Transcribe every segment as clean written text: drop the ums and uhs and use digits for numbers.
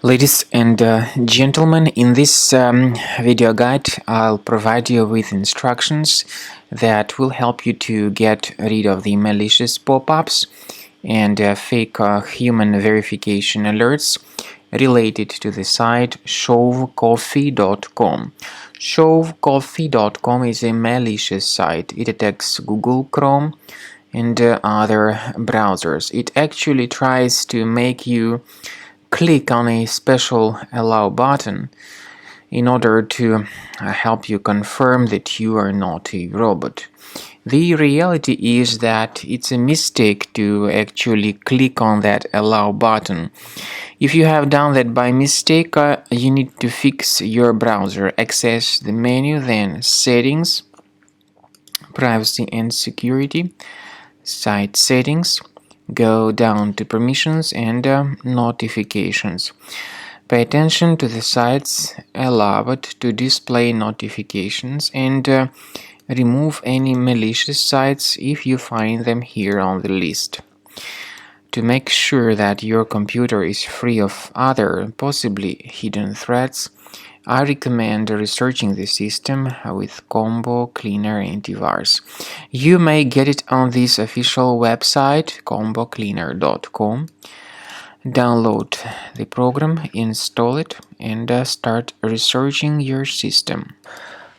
Ladies and gentlemen, in this video guide, I'll provide you with instructions that will help you to get rid of the malicious pop-ups and fake human verification alerts related to the site shovcoffee.com. Shovcoffee.com is a malicious site. It attacks Google Chrome and other browsers. It actually tries to make you click on a special allow button in order to help you confirm that you are not a robot. The reality is that it's a mistake to actually click on that allow button. If you have done that by mistake, you need to fix your browser. Access the menu, then Settings, Privacy and Security, Site Settings. Go down to Permissions and Notifications. Pay attention to the sites allowed to display notifications and remove any malicious sites if you find them here on the list. To make sure that your computer is free of other possibly hidden threats, I recommend researching the system with Combo Cleaner Antivirus. You may get it on this official website, combocleaner.com. Download the program, install it, and start researching your system.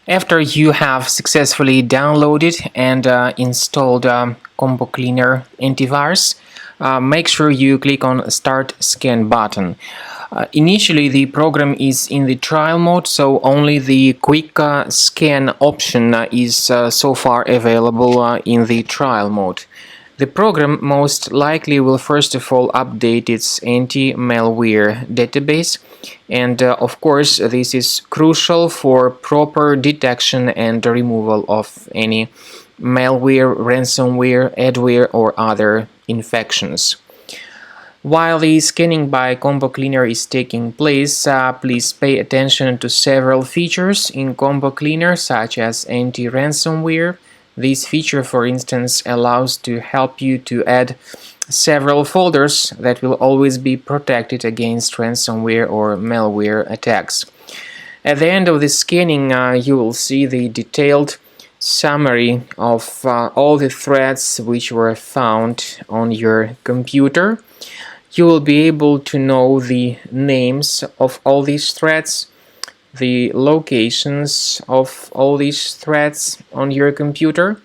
After you have successfully downloaded and installed Combo Cleaner Antivirus, make sure you click on Start Scan button. Initially, the program is in the trial mode, so only the quick scan option is so far available in the trial mode. The program most likely will first of all update its anti-malware database, and of course this is crucial for proper detection and removal of any malware, ransomware, adware or other infections. While the scanning by Combo Cleaner is taking place, please pay attention to several features in Combo Cleaner, such as anti-ransomware. This feature, for instance, allows to help you to add several folders that will always be protected against ransomware or malware attacks. At the end of the scanning, you will see the detailed summary of all the threats which were found on your computer. You will be able to know the names of all these threats, the locations of all these threats on your computer,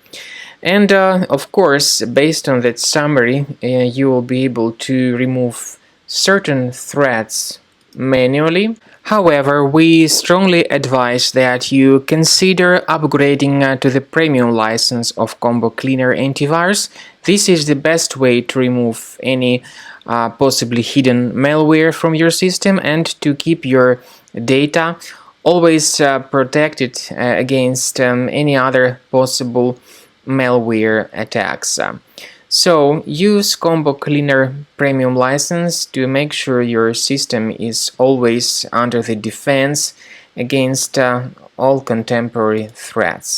and of course, based on that summary, you will be able to remove certain threats manually. However, we strongly advise that you consider upgrading to the premium license of Combo Cleaner Antivirus. This is the best way to remove any possibly hidden malware from your system and to keep your data always protected against any other possible malware attacks. So use Combo Cleaner Premium license to make sure your system is always under the defense against all contemporary threats.